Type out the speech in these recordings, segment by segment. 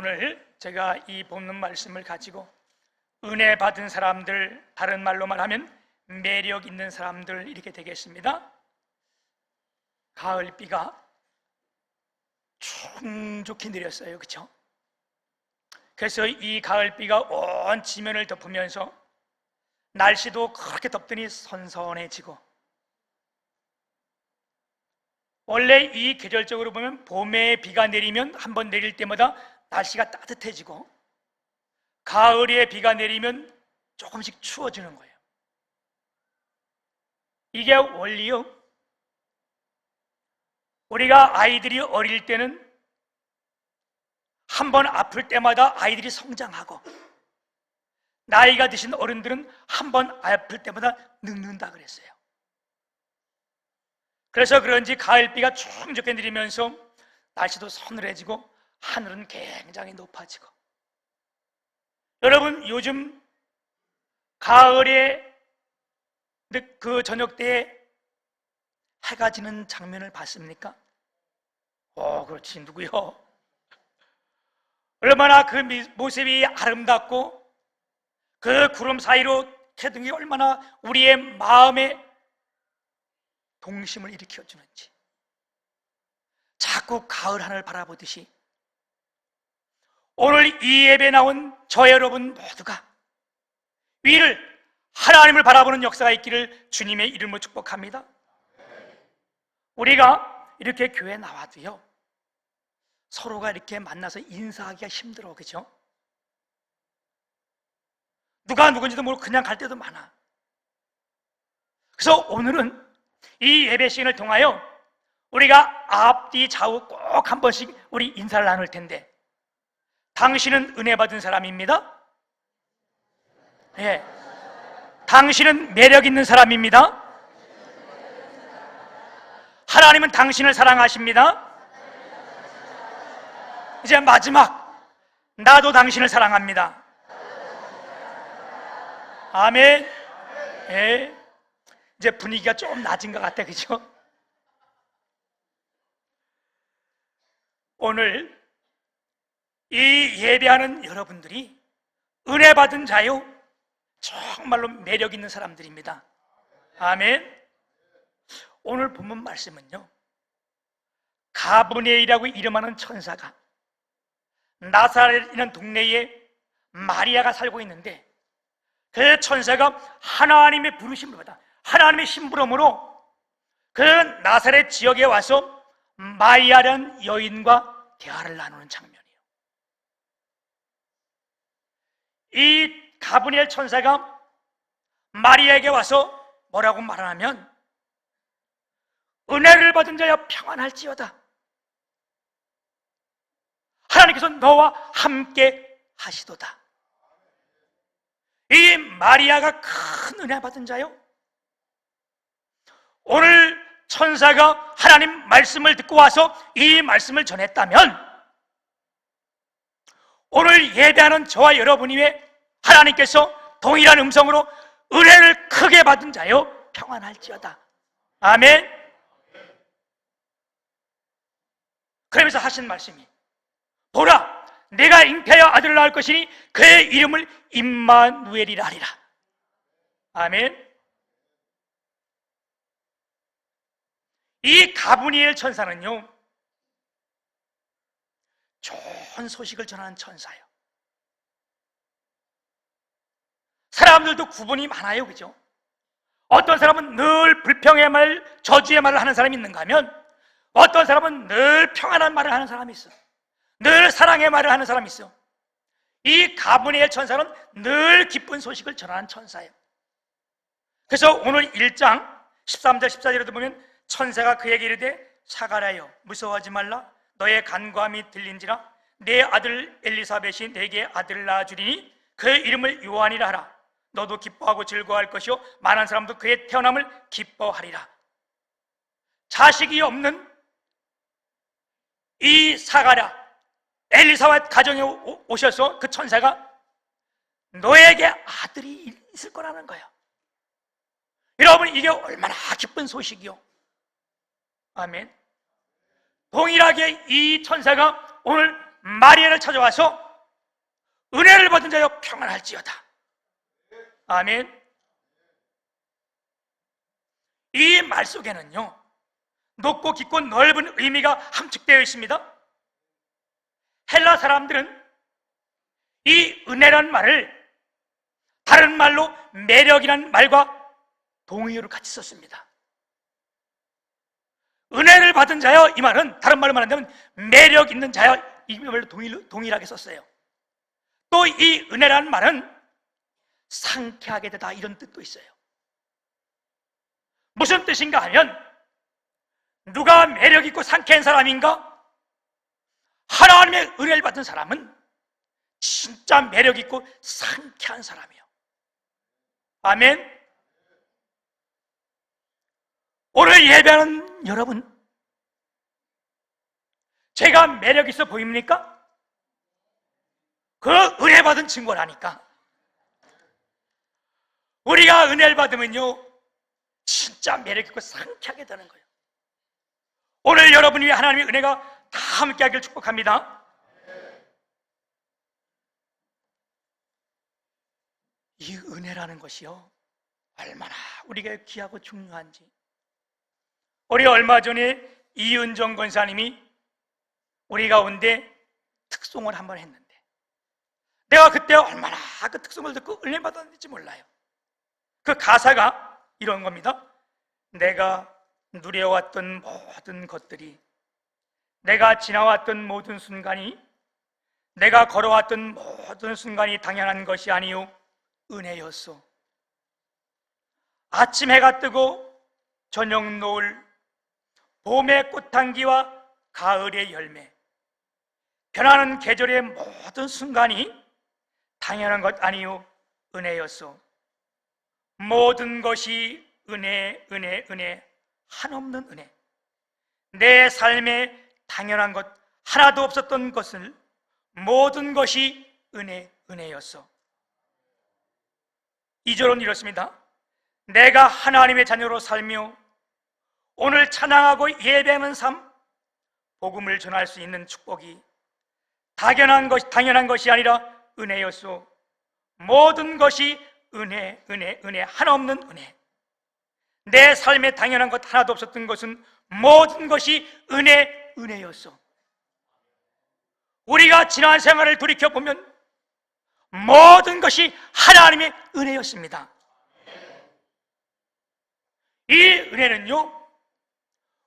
오늘 제가 이 본문 말씀을 가지고 은혜 받은 사람들, 다른 말로 말하면 매력 있는 사람들 이렇게 되겠습니다. 가을비가 충족히 내렸어요. 그렇죠? 그래서 이 가을비가 온 지면을 덮으면서 날씨도 그렇게 덥더니 선선해지고, 원래 이 계절적으로 보면 봄에 비가 내리면 한번 내릴 때마다 날씨가 따뜻해지고, 가을에 비가 내리면 조금씩 추워지는 거예요. 이게 원리요. 우리가 아이들이 어릴 때는 한번 아플 때마다 아이들이 성장하고, 나이가 드신 어른들은 한번 아플 때마다 늙는다 그랬어요. 그래서 그런지 가을비가 충족히 내리면서 날씨도 서늘해지고 하늘은 굉장히 높아지고, 여러분 요즘 가을에 그 저녁 때에 해가 지는 장면을 봤습니까? 그렇지. 누구요? 얼마나 그 모습이 아름답고 그 구름 사이로 태등이 얼마나 우리의 마음에 동심을 일으켜주는지, 자꾸 가을 하늘을 바라보듯이 오늘 이 예배에 나온 저 여러분 모두가 위를, 하나님을 바라보는 역사가 있기를 주님의 이름으로 축복합니다. 우리가 이렇게 교회 나와도요, 서로가 이렇게 만나서 인사하기가 힘들어. 그죠? 누가 누군지도 모르고 그냥 갈 때도 많아. 그래서 오늘은 이 예배 시간을 통하여 우리가 앞뒤 좌우 꼭 한 번씩 우리 인사를 나눌 텐데, 당신은 은혜 받은 사람입니다. 예. 당신은 매력 있는 사람입니다. 하나님은 당신을 사랑하십니다. 이제 마지막, 나도 당신을 사랑합니다. 아멘. 예. 이제 분위기가 좀 낮은 것 같아. 그죠? 오늘 이 예배하는 여러분들이 은혜 받은 자요, 정말로 매력 있는 사람들입니다. 아멘. 오늘 본문 말씀은요, 가브리엘이라고 이름하는 천사가 나사렛이라는 동네에 마리아가 살고 있는데, 그 천사가 하나님의 부르심을 받아, 하나님의 심부름으로 그 나사렛 지역에 와서 마리아라는 여인과 대화를 나누는 장면이에요. 이 가브리엘 천사가 마리아에게 와서 뭐라고 말하냐면, 은혜를 받은 자여 평안할지어다. 하나님께서 너와 함께 하시도다. 이 마리아가 큰 은혜 받은 자요, 오늘 천사가 하나님 말씀을 듣고 와서 이 말씀을 전했다면, 오늘 예배하는 저와 여러분이 왜 하나님께서 동일한 음성으로 은혜를 크게 받은 자요 평안할지어다. 아멘. 그러면서 하신 말씀이, 보라, 내가 잉태하여 아들을 낳을 것이니 그의 이름을 임마누엘이라 하리라. 아멘. 이 가브리엘 천사는요, 좋은 소식을 전하는 천사예요. 사람들도 구분이 많아요. 그죠? 어떤 사람은 늘 불평의 말, 저주의 말을 하는 사람이 있는가 하면, 어떤 사람은 늘 평안한 말을 하는 사람이 있어. 늘 사랑의 말을 하는 사람이 있어. 이 가브리엘 천사는 늘 기쁜 소식을 전하는 천사예요. 그래서 오늘 1장 13절 14절에도 보면 천사가 그에게 이르되, 사가랴여 무서워하지 말라. 너의 간구함이 들린지라. 내 아들 엘리사벳이 내게 아들을 낳아주리니 그의 이름을 요한이라 하라. 너도 기뻐하고 즐거워할 것이요 많은 사람도 그의 태어남을 기뻐하리라. 자식이 없는 이 사가랴, 엘리사벳 가정에 오셔서 그 천사가 너에게 아들이 있을 거라는 거예요. 여러분, 이게 얼마나 기쁜 소식이요. 아멘. 동일하게 이 천사가 오늘 마리아를 찾아와서 은혜를 받은 자여 평안할지어다. 아멘. 이 말 속에는요, 높고 깊고 넓은 의미가 함축되어 있습니다. 헬라 사람들은 이 은혜란 말을 다른 말로 매력이란 말과 동의어로 같이 썼습니다. 은혜를 받은 자여, 이 말은 다른 말로 말한다면 매력 있는 자여, 이 말로 동일하게 썼어요. 또 이 은혜라는 말은 상쾌하게 되다, 이런 뜻도 있어요. 무슨 뜻인가 하면, 누가 매력 있고 상쾌한 사람인가? 하나님의 은혜를 받은 사람은 진짜 매력 있고 상쾌한 사람이에요. 아멘. 오늘 예배하는 여러분, 제가 매력 있어 보입니까? 그 은혜 받은 증거라니까. 우리가 은혜를 받으면요, 진짜 매력 있고 상쾌하게 되는 거예요. 오늘 여러분 위에 하나님의 은혜가 다 함께하기를 축복합니다. 이 은혜라는 것이요, 얼마나 우리가 귀하고 중요한지. 우리 얼마 전에 이은정 권사님이 우리 가운데 특송을 한번 했는데, 내가 그때 얼마나 그 특송을 듣고 은혜 받았는지 몰라요. 그 가사가 이런 겁니다. 내가 누려왔던 모든 것들이, 내가 지나왔던 모든 순간이, 내가 걸어왔던 모든 순간이 당연한 것이 아니요 은혜였소. 아침 해가 뜨고 저녁 노을, 봄의 꽃향기와 가을의 열매, 변하는 계절의 모든 순간이 당연한 것 아니요 은혜였소. 모든 것이 은혜, 은혜, 은혜, 한없는 은혜. 내 삶에 당연한 것 하나도 없었던 것을 모든 것이 은혜, 은혜였어. 2절은 이렇습니다. 내가 하나님의 자녀로 살며 오늘 찬양하고 예배하는 삶, 복음을 전할 수 있는 축복이 당연한 것이 아니라 은혜였소. 모든 것이 은혜, 은혜, 은혜, 한없는 은혜. 내 삶에 당연한 것 하나도 없었던 것은 모든 것이 은혜, 은혜였어. 우리가 지난 생활을 돌이켜보면 모든 것이 하나님의 은혜였습니다. 이 은혜는요,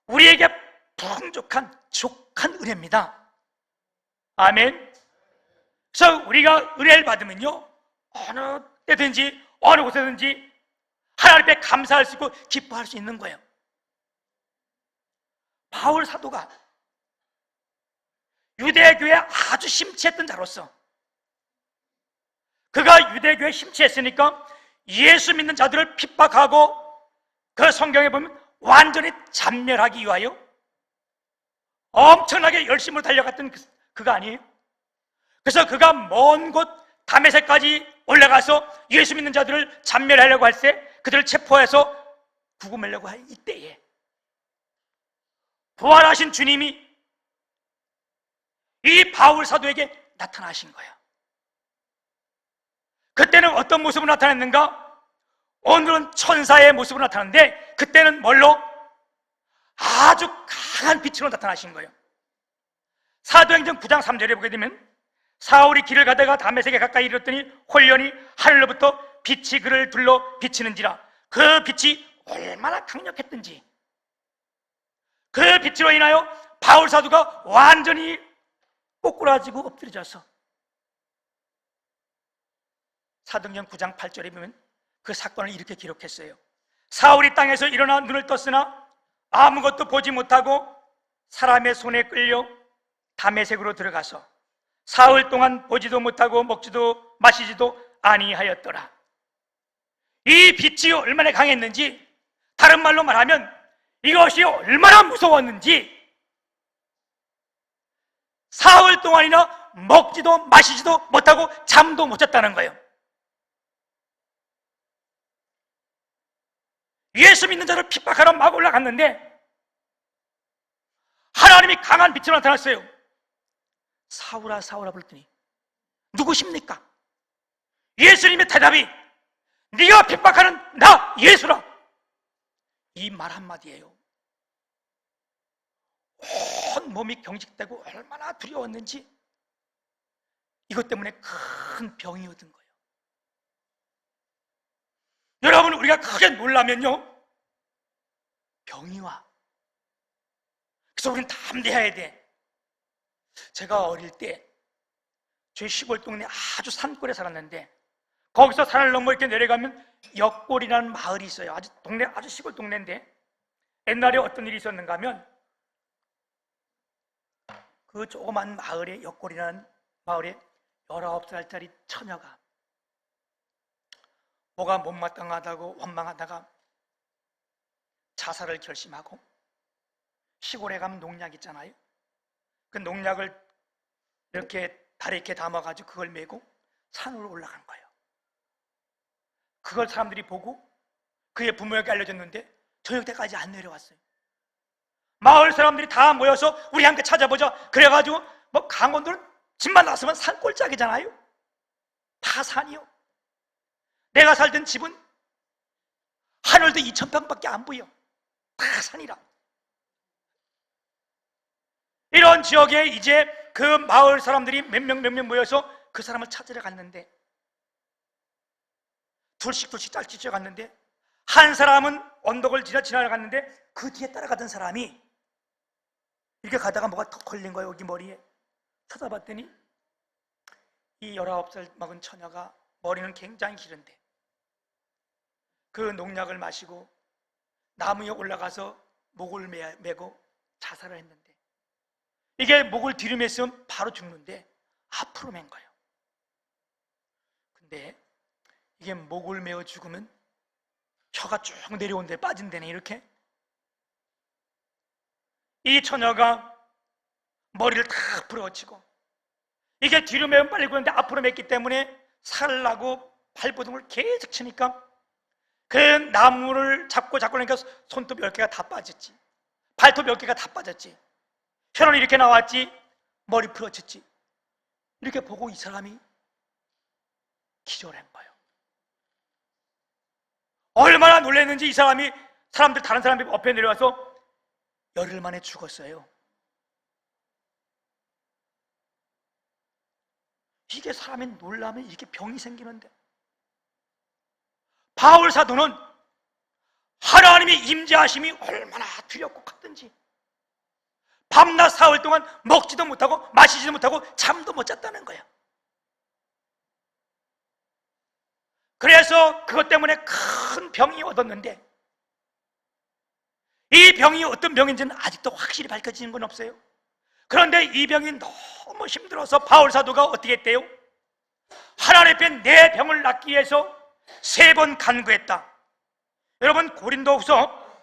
우리에게 풍족한 족한 은혜입니다. 아멘. 그래서 우리가 은혜를 받으면요, 어느 때든지 어느 곳에든지 하나님 앞에 감사할 수 있고 기뻐할 수 있는 거예요. 바울 사도가 유대교에 아주 심취했던 자로서, 그가 유대교에 심취했으니까 예수 믿는 자들을 핍박하고, 그 성경에 보면 완전히 잔멸하기 위하여 엄청나게 열심으로 달려갔던 그가 아니에요. 그래서 그가 먼 곳 다메섹까지 올라가서 예수 믿는 자들을 잔멸하려고 할 때, 그들을 체포해서 구금하려고 할 이때에 부활하신 주님이 이 바울 사도에게 나타나신 거예요. 그때는 어떤 모습으로 나타났는가? 오늘은 천사의 모습으로 나타났는데, 그때는 뭘로? 아주 강한 빛으로 나타나신 거예요. 사도행전 9장 3절에 보게 되면, 사울이 길을 가다가 다메섹에 가까이 이르렀더니 홀연히 하늘로부터 빛이 그를 둘러 비치는지라. 그 빛이 얼마나 강력했던지, 그 빛으로 인하여 바울 사도가 완전히 꼬꾸라지고 엎드려져서, 사도행전 9장 8절에 보면 그 사건을 이렇게 기록했어요. 사울이 땅에서 일어나 눈을 떴으나 아무것도 보지 못하고 사람의 손에 끌려 다메섹으로 들어가서 사흘 동안 보지도 못하고 먹지도 마시지도 아니하였더라. 이 빛이 얼마나 강했는지, 다른 말로 말하면 이것이 얼마나 무서웠는지, 사흘 동안이나 먹지도 마시지도 못하고 잠도 못 잤다는 거예요. 예수 믿는 자를 핍박하러 막 올라갔는데 하나님이 강한 빛으로 나타났어요. 사울아 사울아 불렀더니 누구십니까? 예수님의 대답이 네가 핍박하는 나 예수라. 이 말 한마디예요. 온 몸이 경직되고 얼마나 두려웠는지 이것 때문에 큰 병이 얻은 거예요. 여러분, 우리가 크게 놀라면요 병이 와. 그래서 우리는 담대해야 돼. 제가 어릴 때 저희 시골 동네 아주 산골에 살았는데 거기서 산을 넘어 이렇게 내려가면 역골이라는 마을이 있어요. 아주 시골 동네인데 옛날에 어떤 일이 있었는가 하면 그 조그만 마을에 역골이라는 마을에 19살짜리 처녀가 뭐가 못마땅하다고 원망하다가 자살을 결심하고 시골에 가면 농약 있잖아요. 그 농약을 이렇게 다리에 이렇게 담아가지고 그걸 메고 산으로 올라간 거예요. 그걸 사람들이 보고 그의 부모에게 알려줬는데 저녁 때까지 안 내려왔어요. 마을 사람들이 다 모여서 우리 함께 찾아보자. 그래가지고 뭐 강원도는 집만 나서면 산골짜기잖아요. 다 산이요. 내가 살던 집은 하늘도 2,000평밖에 안 보여. 다 산이라. 이런 지역에 이제 그 마을 사람들이 몇 명 모여서 그 사람을 찾으러 갔는데 둘씩 짤찍 갔는데 한 사람은 언덕을 지나갔는데 그 뒤에 따라가던 사람이 이렇게 가다가 뭐가 턱 걸린 거예요. 여기 머리에. 쳐다봤더니 이 19살 먹은 처녀가 머리는 굉장히 길은데 그 농약을 마시고 나무 위에 올라가서 목을 메고 자살을 했는데 이게 목을 뒤로 맸으면 바로 죽는데 앞으로 맨 거예요. 근데 이게 목을 메어 죽으면 혀가 쭉 내려온 데 빠진 데네. 이렇게 이 처녀가 머리를 다 부러치고 이게 뒤로 매면 빨리 구는데 앞으로 맸기 때문에 살라고 발버둥을 계속 치니까 그 나무를 잡고 그러니까 손톱 10개가 다 빠졌지. 발톱 10개가 다 빠졌지. 혀는 이렇게 나왔지. 머리 부러졌지. 이렇게 보고 이 사람이 기절한 거예요. 얼마나 놀랐는지 이 사람이 다른 사람들이 옆에 내려와서 열흘 만에 죽었어요. 이게 사람이 놀라면 이렇게 병이 생기는데 바울 사도는 하나님의 임재하심이 얼마나 두렵고 컸든지 밤낮 사흘 동안 먹지도 못하고 마시지도 못하고 잠도 못 잤다는 거예요. 그래서 그것 때문에 큰 병이 얻었는데 이 병이 어떤 병인지는 아직도 확실히 밝혀지는 건 없어요. 그런데 이 병이 너무 힘들어서 바울 사도가 어떻게 했대요? 하나님 앞에 내 병을 낫기 위해서 3번 간구했다. 여러분 고린도후서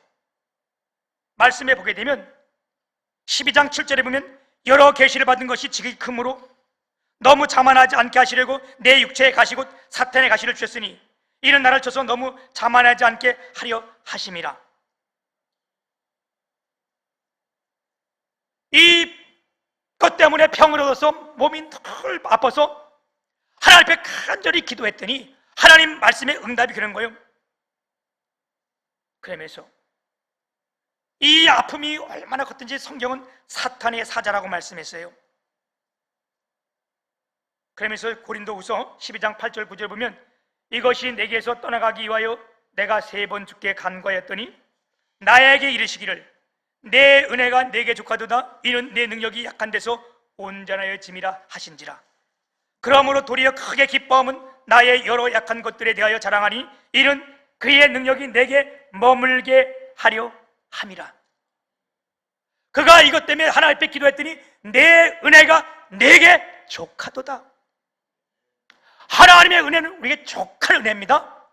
말씀해 보게 되면 12장 7절에 보면 여러 계시를 받은 것이 지극히 크므로 너무 자만하지 않게 하시려고 내 육체에 가시 곧 사탄의 가시를 주셨으니 이는 나를 쳐서 너무 자만하지 않게 하려 하심이라. 이것 때문에 병을 얻어서 몸이 늘 아파서 하나님 앞에 간절히 기도했더니 하나님 말씀의 응답이 그런 거예요. 그러면서 이 아픔이 얼마나 컸든지 성경은 사탄의 사자라고 말씀했어요. 그러면서 고린도후서 12장 8절 9절 보면 이것이 내게서 떠나가기 위하여 내가 3번 주께 간구하였더니 나에게 이르시기를 내 은혜가 내게 족하도다. 이는 내 능력이 약한 데서 온전하여짐이라 하신지라. 그러므로 도리어 크게 기뻐함은 나의 여러 약한 것들에 대하여 자랑하니 이는 그의 능력이 내게 머물게 하려 함이라. 그가 이것 때문에 하나님 앞에 기도했더니 내 은혜가 내게 족하도다. 하나님의 은혜는 우리에게 족한 은혜입니다.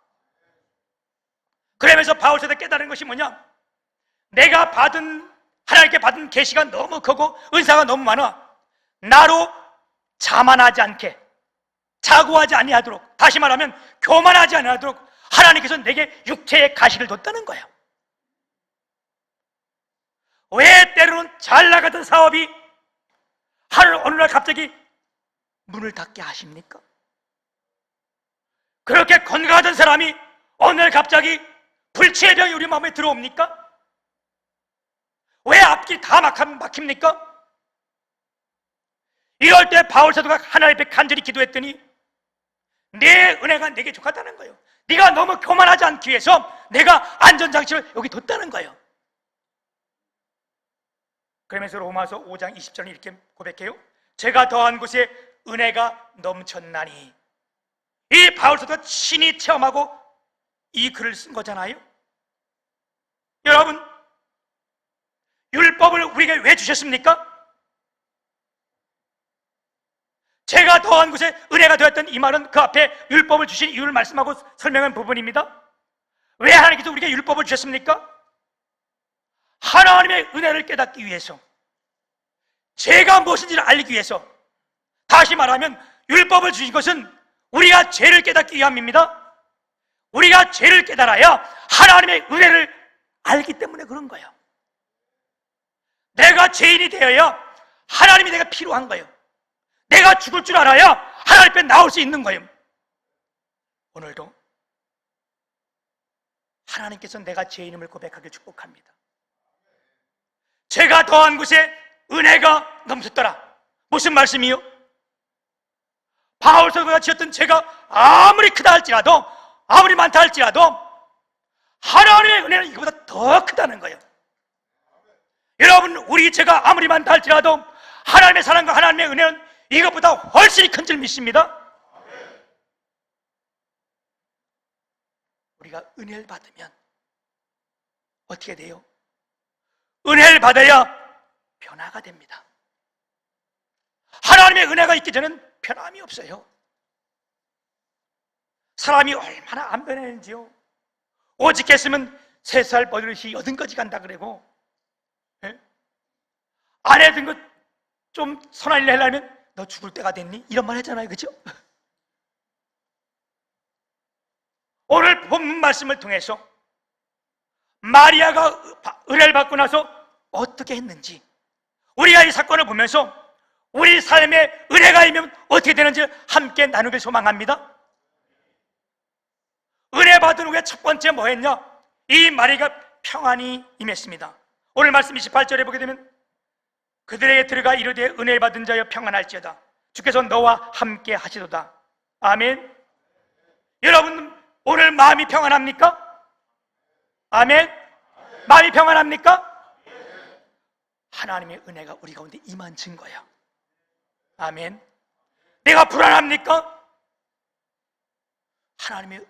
그러면서 바울사도 깨달은 것이 뭐냐? 내가 하나님께 받은 계시가 너무 크고 은사가 너무 많아. 나로 자만하지 않게, 자고하지 아니하도록, 다시 말하면 교만하지 아니하도록 하나님께서 내게 육체의 가시를 뒀다는 거예요. 왜 때로는 잘 나가던 사업이 어느 날 갑자기 문을 닫게 하십니까? 그렇게 건강하던 사람이 어느 날 갑자기 불치의 병이 우리 마음에 들어옵니까? 왜 앞길이 다 막힙니까? 이럴 때 바울 사도가 하나님 앞에 간절히 기도했더니 내 은혜가 내게 족하다는 거예요. 네가 너무 교만하지 않기 위해서 내가 안전장치를 여기 뒀다는 거예요. 그러면서 로마서 5장 20절은 이렇게 고백해요. 제가 더한 곳에 은혜가 넘쳤나니. 이 바울 사도가 친히 체험하고 이 글을 쓴 거잖아요. 여러분, 율법을 우리에게 왜 주셨습니까? 제가 더한 곳에 은혜가 되었던 이 말은 그 앞에 율법을 주신 이유를 말씀하고 설명한 부분입니다. 왜 하나님께서 우리에게 율법을 주셨습니까? 하나님의 은혜를 깨닫기 위해서, 죄가 무엇인지를 알기 위해서. 다시 말하면 율법을 주신 것은 우리가 죄를 깨닫기 위함입니다. 우리가 죄를 깨달아야 하나님의 은혜를 알기 때문에 그런 거예요. 내가 죄인이 되어야 하나님이 내가 필요한 거예요. 내가 죽을 줄 알아야 하나님 앞에 나올 수 있는 거예요. 오늘도 하나님께서 내가 죄인임을 고백하길 축복합니다. 제가 더한 곳에 은혜가 넘쳤더라. 무슨 말씀이요? 바울 사도가 지었던 죄가 아무리 크다 할지라도, 아무리 많다 할지라도 하나님의 은혜는 이거보다 더 크다는 거예요. 여러분, 우리 죄가 아무리 많다 할지라도 하나님의 사랑과 하나님의 은혜는 이것보다 훨씬 큰 줄 믿습니다. 우리가 은혜를 받으면 어떻게 돼요? 은혜를 받아야 변화가 됩니다. 하나님의 은혜가 있기 전에는 변함이 없어요. 사람이 얼마나 안 변했는지요. 오직 했으면 3살 버릇이 80까지 간다 그러고, 아내 든 것 좀 선한 일 하려면 너 죽을 때가 됐니? 이런 말 했잖아요. 그죠? 오늘 본문 말씀을 통해서 마리아가 은혜를 받고 나서 어떻게 했는지, 우리가 이 사건을 보면서 우리 삶에 은혜가 임하면 어떻게 되는지 함께 나누길 소망합니다. 은혜 받은 후에 첫 번째 뭐 했냐? 이 마리아가 평안이 임했습니다. 오늘 말씀 28절에 보게 되면 그들에게 들어가 이르되 은혜를 받은 자여 평안할지어다. 주께서 너와 함께 하시도다. 아멘. 여러분, 오늘 마음이 평안합니까? 아멘. 마음이 평안합니까? 하나님의 은혜가 우리 가운데 임한 증거예요. 아멘. 내가 불안합니까? 하나님의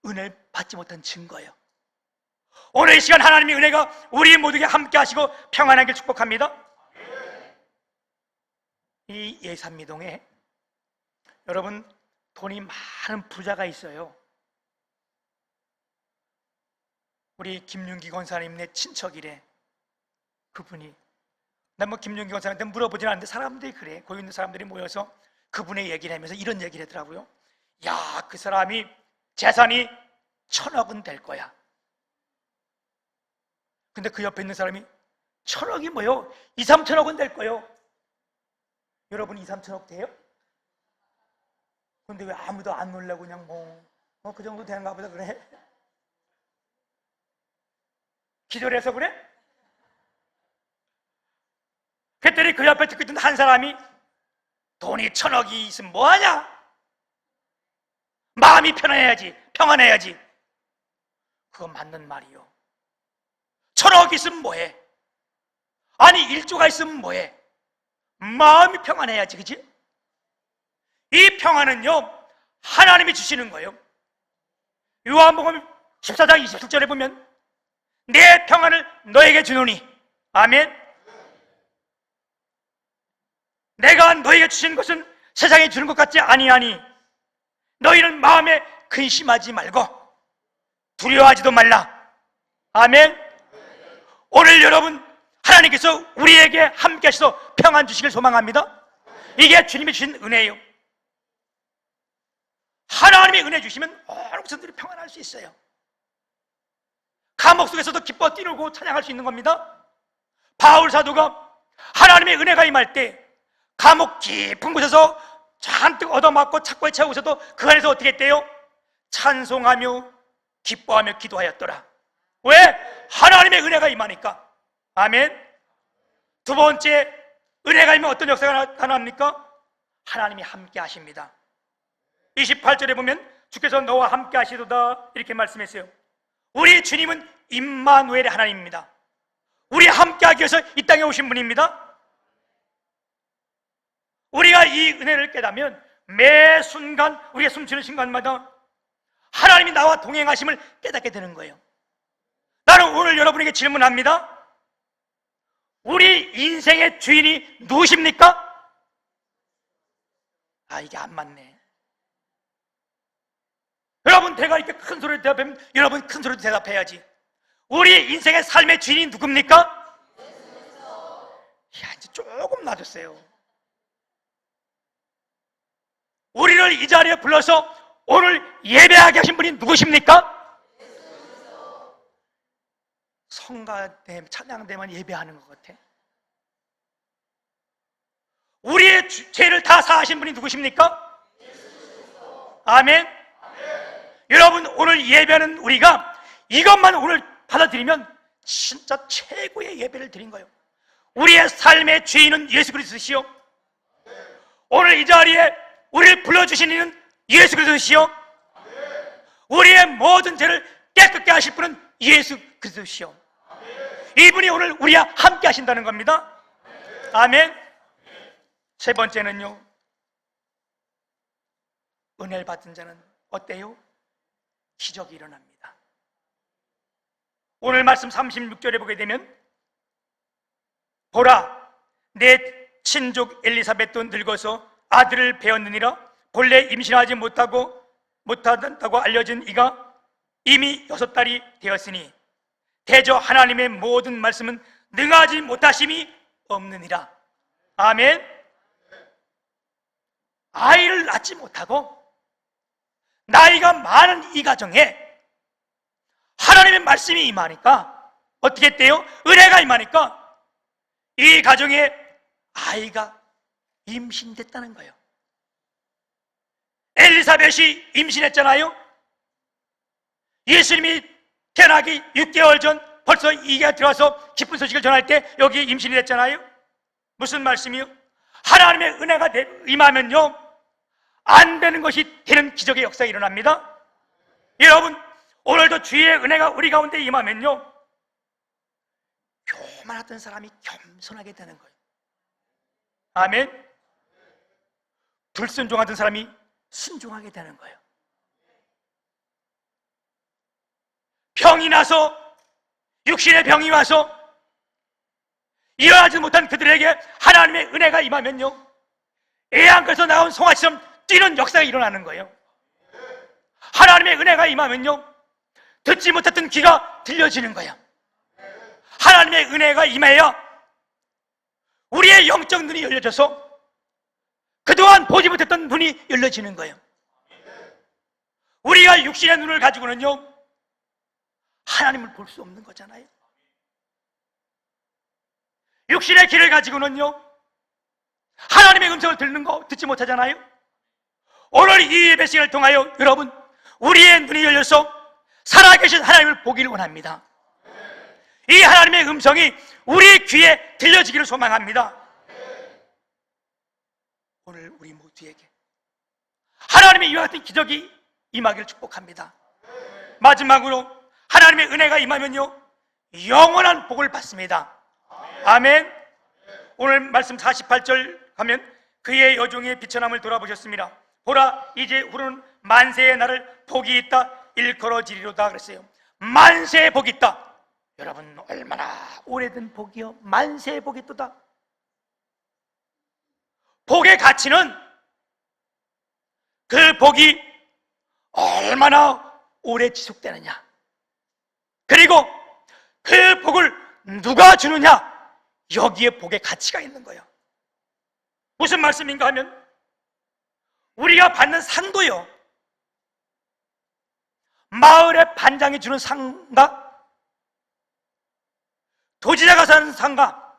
은혜를 받지 못한 증거예요. 오늘 이 시간 하나님의 은혜가 우리 모두에게 함께 하시고 평안하길 축복합니다. 이 예산미동에 여러분, 돈이 많은 부자가 있어요. 우리 김윤기 권사님네 친척이래. 그분이, 난 뭐 김윤기 권사님한테 물어보진 않는데 사람들이 그래. 거기 있는 사람들이 모여서 그분의 얘기를 하면서 이런 얘기를 하더라고요. 야, 그 사람이 재산이 1,000억은 될 거야. 근데 그 옆에 있는 사람이 1,000억이 뭐요? 2, 3천억은 될 거요. 여러분, 2, 3천억 돼요? 근데 왜 아무도 안 놀라고 그냥 그 정도 되는가 보다 그래? 기도를 해서 그래? 그랬더니 그 옆에 듣고 있던 한 사람이 돈이 1,000억이 있으면 뭐하냐? 마음이 편안해야지, 평안해야지. 그거 맞는 말이요. 1,000억 있으면 뭐해? 아니 1조가 있으면 뭐해? 마음이 평안해야지, 그치? 이 평안은요, 하나님이 주시는 거예요. 요한복음 14장 27절에 보면 내 평안을 너에게 주노니, 아멘. 내가 너에게 주신 것은 세상에 주는 것 같지 아니하니 너희는 마음에 근심하지 말고 두려워하지도 말라. 아멘. 오늘 여러분, 하나님께서 우리에게 함께 하셔서 평안 주시길 소망합니다. 이게 주님이 주신 은혜예요. 하나님의 은혜 주시면 온 백성들이 평안할 수 있어요. 감옥 속에서도 기뻐 뛰놀고 찬양할 수 있는 겁니다. 바울 사도가 하나님의 은혜가 임할 때 감옥 깊은 곳에서 잔뜩 얻어맞고 착고에 채우고서도 그 안에서 어떻게 했대요? 찬송하며 기뻐하며 기도하였더라. 왜? 하나님의 은혜가 임하니까. 아멘. 두 번째, 은혜가 임하면 어떤 역사가 나타납니까? 하나님이 함께 하십니다. 28절에 보면 주께서 너와 함께 하시도다 이렇게 말씀했어요. 우리 주님은 임마누엘의 하나님입니다. 우리 함께 하기 위해서 이 땅에 오신 분입니다. 우리가 이 은혜를 깨닫면 매 순간, 우리가 숨쉬는 순간마다 하나님이 나와 동행하심을 깨닫게 되는 거예요. 나는 오늘 여러분에게 질문합니다. 우리 인생의 주인이 누구십니까? 아, 이게 안 맞네. 여러분, 제가 이렇게 큰 소리로 대답하면 여러분 큰 소리로 대답해야지. 우리 인생의 삶의 주인이 누굽니까? 야, 이제 조금 놔줬어요. 우리를 이 자리에 불러서 오늘 예배하게 하신 분이 누구십니까? 성가대, 찬양대만 예배하는 것 같아. 우리의 죄를 다 사하신 분이 누구십니까? 아멘. 여러분, 오늘 예배하는 우리가 이것만 오늘 받아들이면 진짜 최고의 예배를 드린 거예요. 우리의 삶의 주인은 예수 그리스도시요, 오늘 이 자리에 우리를 불러주신 이는 예수 그리스도시요, 우리의 모든 죄를 깨끗게 하실 분은 예수 그리스도시요, 이분이 오늘 우리와 함께 하신다는 겁니다. 아멘. 세 번째는요, 은혜를 받은 자는 어때요? 기적이 일어납니다. 오늘 말씀 36절에 보게 되면, 보라, 내 친족 엘리사벳도 늙어서 아들을 배었느니라. 본래 임신하지 못한다고 알려진 이가 이미 6달이 되었으니 대저 하나님의 모든 말씀은 능하지 못하심이 없느니라. 아멘. 아이를 낳지 못하고 나이가 많은 이 가정에 하나님의 말씀이 임하니까 어떻게 했대요? 은혜가 임하니까 이 가정에 아이가 임신됐다는 거예요. 엘리사벳이 임신했잖아요. 예수님이 태어나기 6개월 전 벌써 이게 들어와서 기쁜 소식을 전할 때 여기 임신이 됐잖아요. 무슨 말씀이요? 하나님의 은혜가 임하면요, 안 되는 것이 되는 기적의 역사가 일어납니다. 여러분, 오늘도 주의 은혜가 우리 가운데 임하면요, 교만하던 사람이 겸손하게 되는 거예요. 아멘. 불순종하던 사람이 순종하게 되는 거예요. 병이 나서, 육신의 병이 와서 일어나지 못한 그들에게 하나님의 은혜가 임하면요, 애양가에서 나온 송아지처럼 뛰는 역사가 일어나는 거예요. 하나님의 은혜가 임하면요, 듣지 못했던 귀가 들려지는 거예요. 하나님의 은혜가 임해야 우리의 영적 눈이 열려져서 그동안 보지 못했던 눈이 열려지는 거예요. 우리가 육신의 눈을 가지고는요, 하나님을 볼 수 없는 거잖아요. 육신의 귀를 가지고는요, 하나님의 음성을 듣지 못하잖아요. 오늘 이 예배 시간을 통하여 여러분, 우리의 눈이 열려서 살아계신 하나님을 보기를 원합니다. 이 하나님의 음성이 우리 귀에 들려지기를 소망합니다. 오늘 우리 모두에게 하나님의 이와 같은 기적이 임하기를 축복합니다. 마지막으로 하나님의 은혜가 임하면요, 영원한 복을 받습니다. 아멘. 오늘 말씀 48절 가면 그의 여종의 비천함을 돌아보셨습니다. 보라, 이제 후로는 만세의 날을 복이 있다 일컬어지리로다 그랬어요. 만세의 복이 있다. 여러분, 얼마나 오래된 복이요, 만세의 복이 있다. 복의 가치는 그 복이 얼마나 오래 지속되느냐, 그리고 그 복을 누가 주느냐, 여기에 복의 가치가 있는 거예요. 무슨 말씀인가 하면, 우리가 받는 상도요, 마을의 반장이 주는 상과 도지사가 사는 상과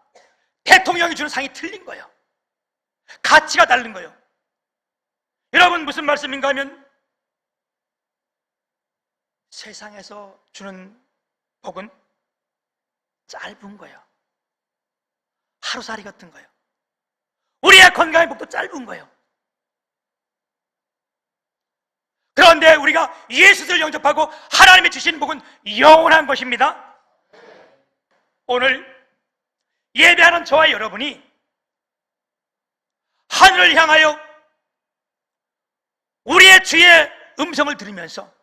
대통령이 주는 상이 틀린 거예요. 가치가 다른 거예요. 여러분, 무슨 말씀인가 하면 세상에서 주는 복은 짧은 거예요. 하루살이 같은 거예요. 우리의 건강의 복도 짧은 거예요. 그런데 우리가 예수를 영접하고 하나님이 주신 복은 영원한 것입니다. 오늘 예배하는 저와 여러분이 하늘을 향하여 우리의 주의 음성을 들으면서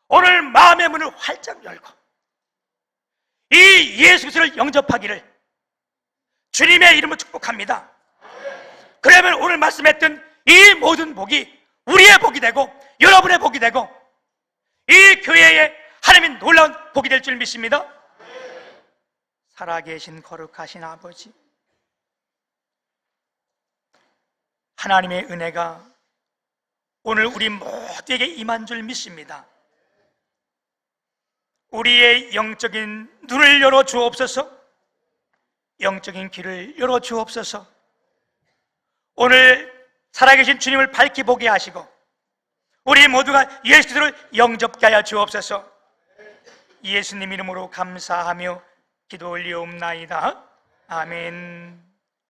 오늘 마음의 문을 활짝 열고 이 예수 그리스도를 영접하기를 주님의 이름으로 축복합니다. 그러면 오늘 말씀했던 이 모든 복이 우리의 복이 되고 여러분의 복이 되고 이 교회에 하나님의 놀라운 복이 될 줄 믿습니다. 살아계신 거룩하신 아버지, 하나님의 은혜가 오늘 우리 모두에게 임한 줄 믿습니다. 우리의 영적인 눈을 열어 주옵소서, 영적인 귀를 열어 주옵소서. 오늘 살아계신 주님을 밝히 보게 하시고 우리 모두가 예수 그리스도를 영접케 하여 주옵소서. 예수님 이름으로 감사하며 기도 올리옵나이다. 아멘.